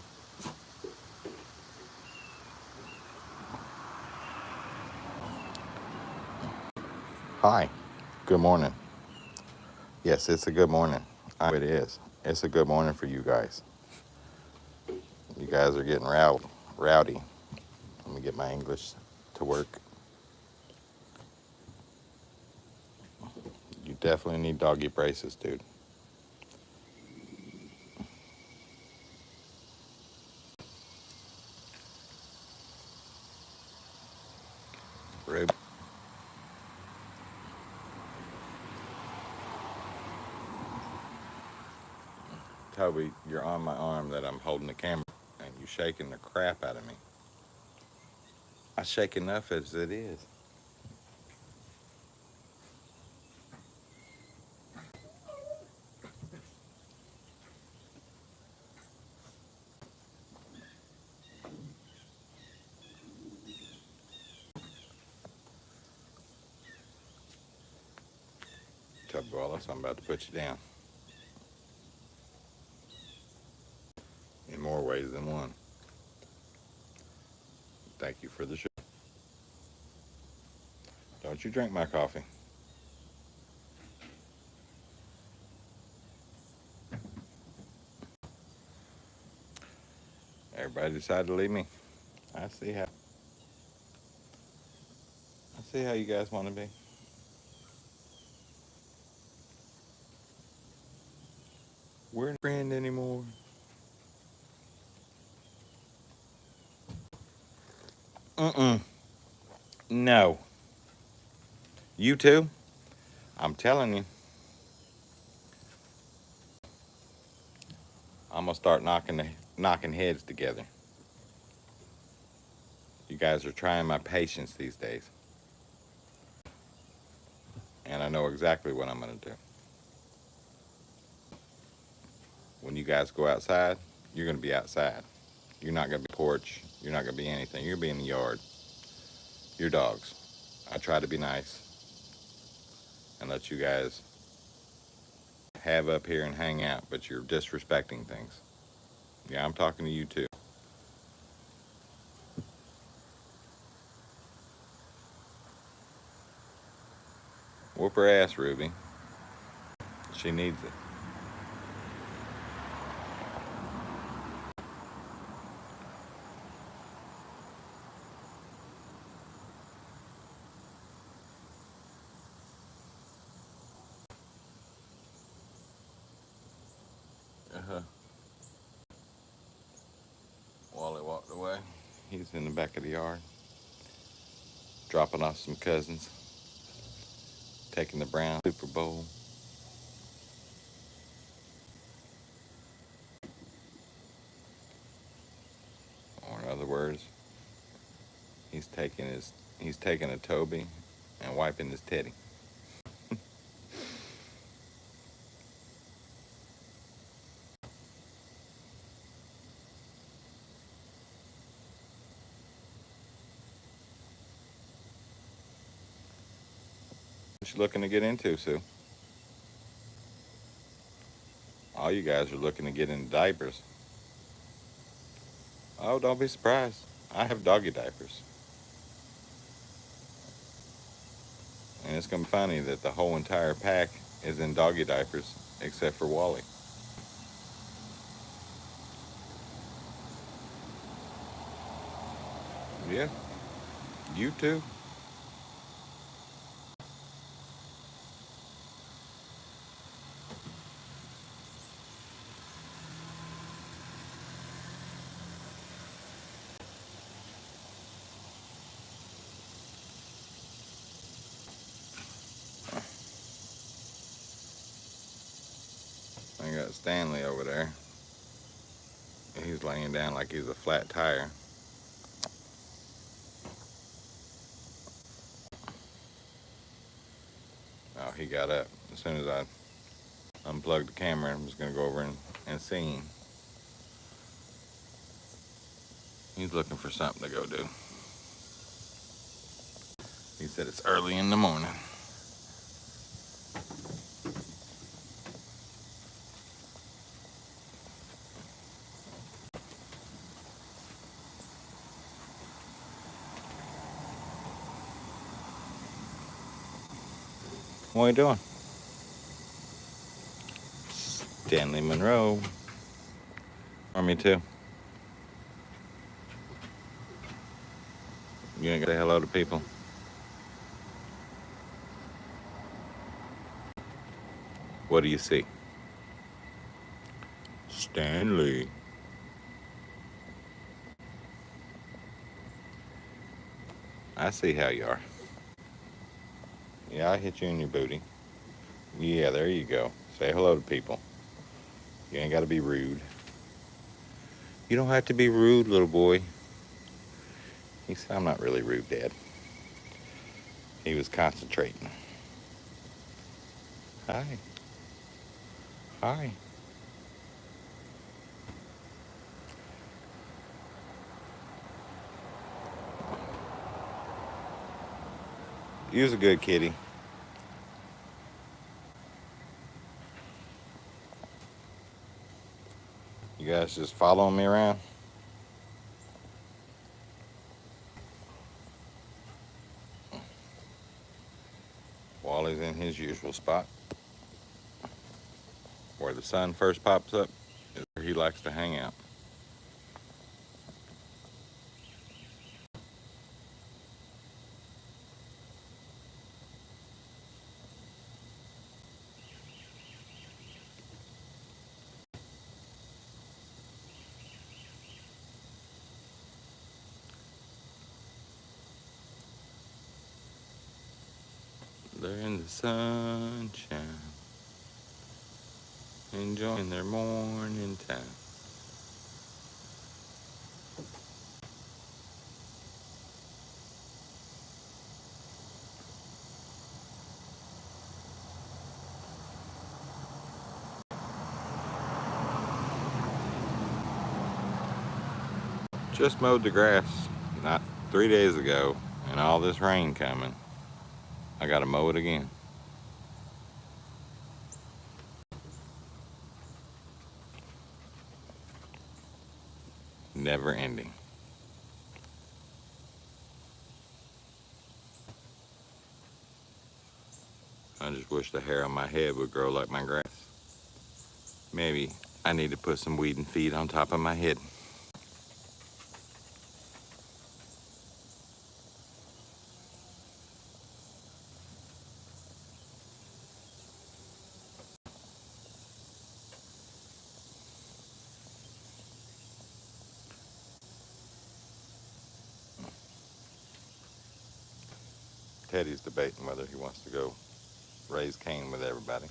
Hi. Good morning. Yes, it's a good morning. It is. It's a good morning for you guys. You guys are getting rowdy. Let me get my English to work. You definitely need doggy braces, dude. Rube. Toby, you're on my arm that I'm holding the camera, and you're shaking the crap out of me. I shake enough as it is. Toby Wallace, I'm about to put you down. In more ways than one. Thank you for the show. Don't you drink my coffee. Everybody decided to leave me. I see how you guys want to be. We're not friends anymore. No. You too? I'm telling you. I'm gonna start knocking heads together. You guys are trying my patience these days. And I know exactly what I'm gonna do. When you guys go outside, you're gonna be outside. You're not gonna be porch. You're not gonna be anything. You're gonna be in the yard. Your dogs. I try to be nice and let you guys have up here and hang out, but you're disrespecting things. Yeah, I'm talking to you too. Whoop her ass, Ruby. She needs it. Wally walked away. He's in the back of the yard. dropping off some cousins, taking the Brown Super Bowl. Or in other words, he's taking a Toby and wiping his teddy. What you looking to get into, Sue? All you guys are looking to get into diapers. Oh, don't be surprised. I have doggy diapers. And it's going to be funny that the whole entire pack is in doggy diapers except for Wally. Yeah, you too. I got Stanley over there. He's laying down like he's a flat tire. Oh, he got up. As soon as I unplugged the camera, I was going to go over and see him. He's looking for something to go do. He said it's early in the morning. What are you doing? Stanley Monroe. Or me too. You ain't gonna say hello to people? What do you see? Stanley. I see how you are. Yeah, I hit you in your booty. Yeah, there you go. Say hello to people. You ain't gotta be rude. You don't have to be rude, little boy. He said, I'm not really rude, Dad. He was concentrating. Hi. Hi. You was a good kitty. You guys just following me around? Wally's in his usual spot. Where the sun first pops up is where he likes to hang out. They're in the sunshine, enjoying their morning time. Just mowed the grass not 3 days ago, and all this rain coming. I gotta mow it again. Never ending. I just wish the hair on my head would grow like my grass. Maybe I need to put some weed and feed on top of my head. Teddy's debating whether he wants to go raise Cain with everybody.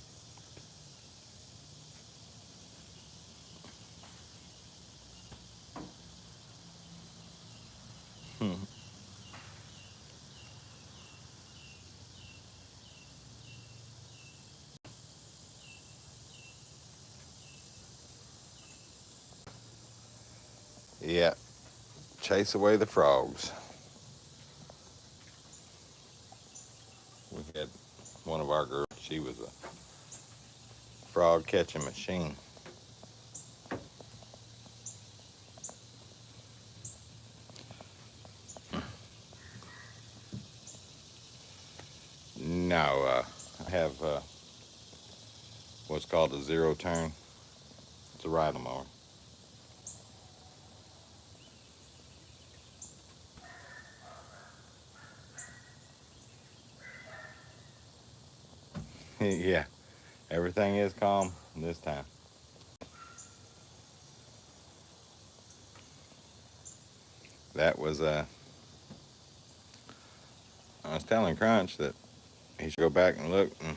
Yeah, chase away the frogs. We had one of our girls, she was a frog catching machine. No, I have what's called a zero turn. It's a ride mower. Yeah, everything is calm this time. That was I was telling Crunch that he should go back and look. And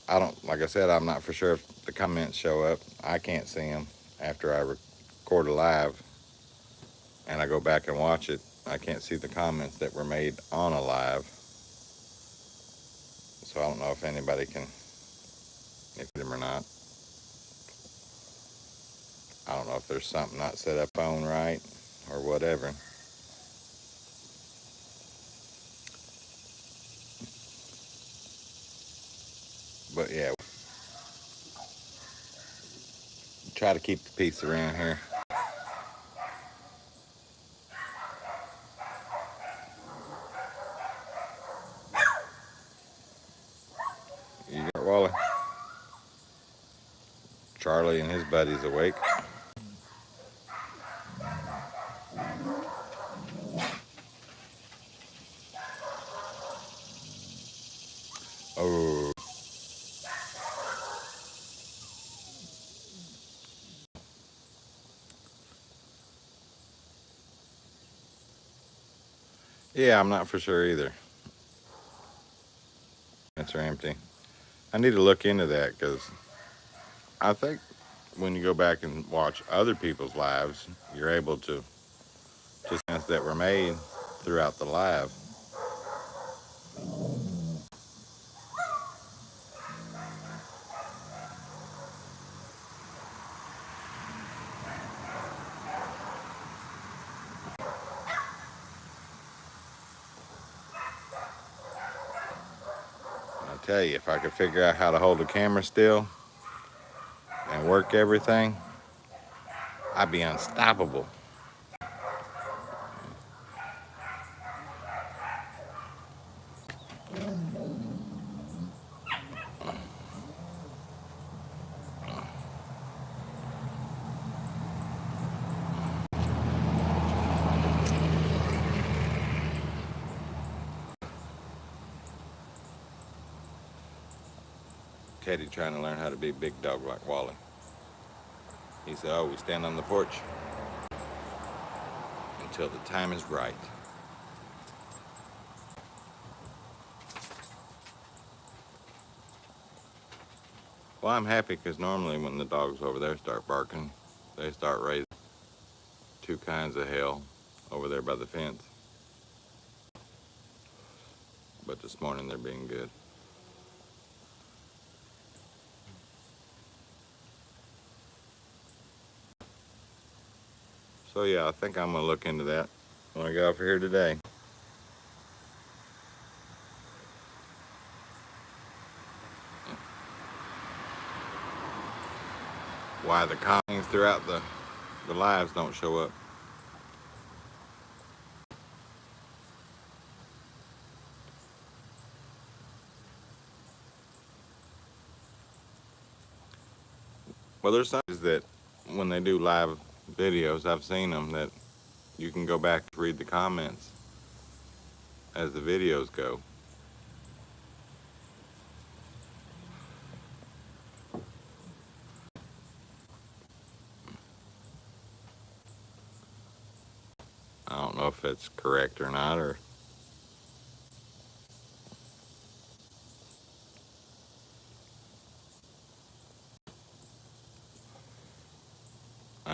I don't, like I said, I'm not for sure if the comments show up. I can't see them after I record a live and I go back and watch it. I can't see the comments that were made on a live. So I don't know if anybody can, if them or not. I don't know if there's something not set up on right or whatever. But yeah, try to keep the peace around here. You got Wally? Charlie and his buddies awake. Oh, yeah, I'm not for sure either. It's empty. I need to look into that because I think when you go back and watch other people's lives, you're able to sense that were made throughout the live. I tell you, if I could figure out how to hold a camera still and work everything, I'd be unstoppable. Teddy trying to learn how to be a big dog like Wally. He said, oh, we stand on the porch until the time is right. Well, I'm happy because normally when the dogs over there start barking, they start raising two kinds of hell over there by the fence. But this morning they're being good. So yeah, I think I'm gonna look into that when I get off here today. Why the comments throughout the lives don't show up. Well, there's some that when they do live videos, I've seen them that you can go back and read the comments as the videos go. I don't know if that's correct or not, or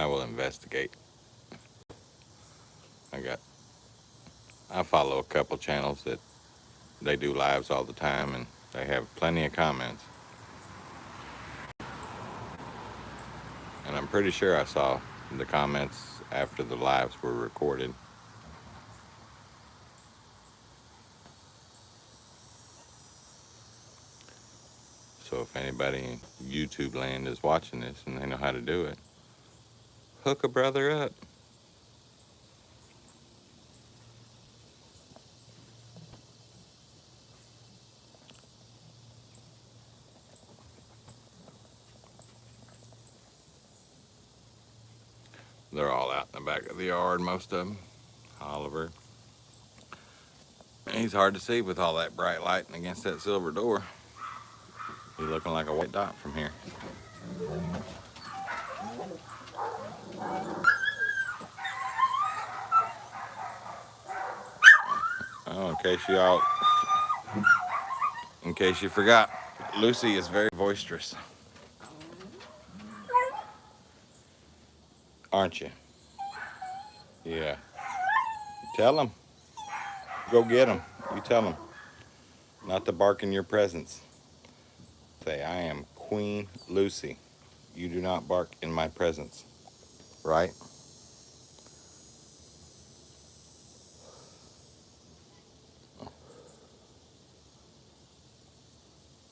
I will investigate. I follow a couple channels that they do lives all the time, and they have plenty of comments. And I'm pretty sure I saw the comments after the lives were recorded. So if anybody in YouTube land is watching this and they know how to do it, hook a brother up. They're all out in the back of the yard, most of them. Oliver. He's hard to see with all that bright lighting against that silver door. He's looking like a white dot from here. Oh, in case you forgot, Lucy is very boisterous. Aren't you? Yeah. Tell him. Go get him. You tell him. Not to bark in your presence. Say, I am Queen Lucy. You do not bark in my presence. Right?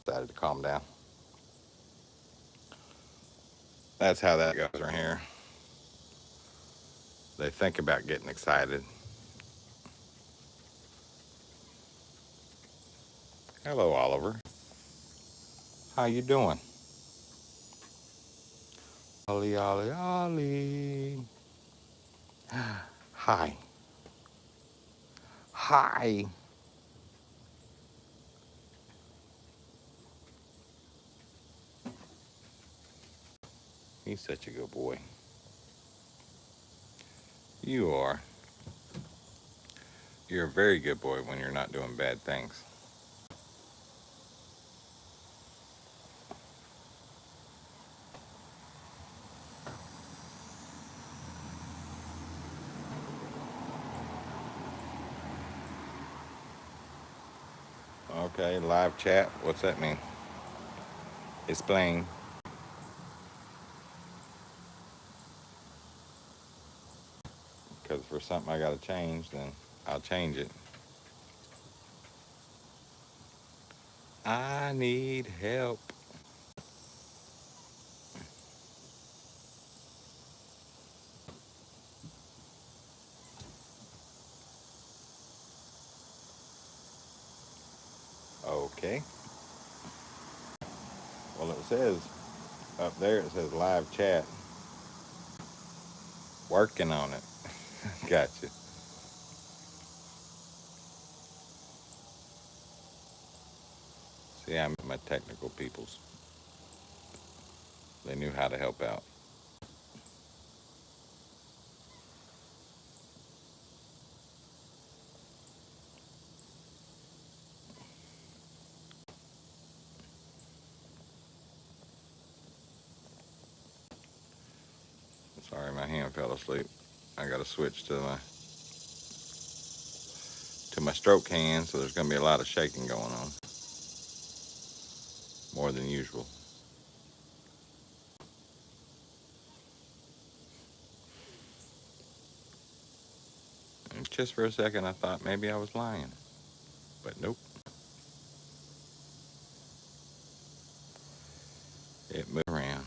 Decided to calm down. That's how that goes right here. They think about getting excited. Hello, Oliver. How you doing? Ollie, Ollie, Ollie. Hi. Hi. He's such a good boy. You are. You're a very good boy when you're not doing bad things. Okay, live chat. What's that mean? Explain. Because for something I got to change, then I'll change it. I need help. Okay. Well, it says up there, it says live chat. Working on it. Gotcha. See, I'm my technical peoples. They knew how to help out. Sorry, my hand fell asleep. I got to switch to my stroke hand, so there's going to be a lot of shaking going on. More than usual. And just for a second, I thought maybe I was lying. But nope. It moved around.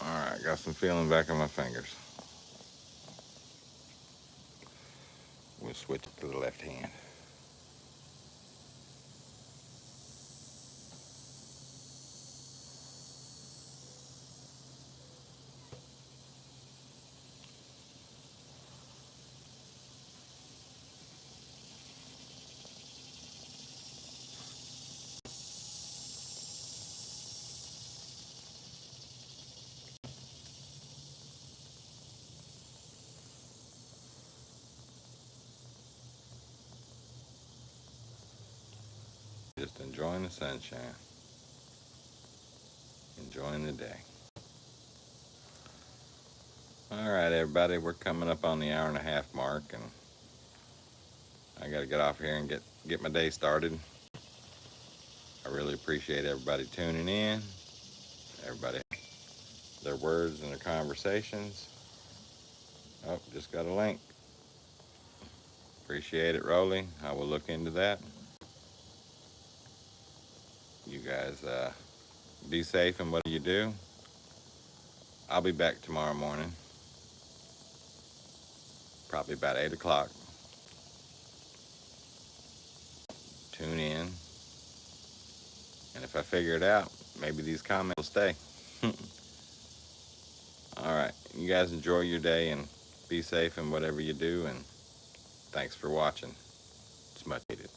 Alright, got some feeling back in my fingers. We'll switch it to the left hand. Just enjoying the sunshine. Enjoying the day. All right, everybody, we're coming up on the hour-and-a-half mark, and I got to get off here and get my day started. I really appreciate everybody tuning in. Everybody, their words and their conversations. Oh, just got a link. Appreciate it, Rolly. I will look into that. You guys be safe in what you do. I'll be back tomorrow morning, probably about 8 o'clock. Tune in. And if I figure it out, maybe these comments will stay. All right. You guys enjoy your day and be safe in whatever you do. And thanks for watching. It's much needed.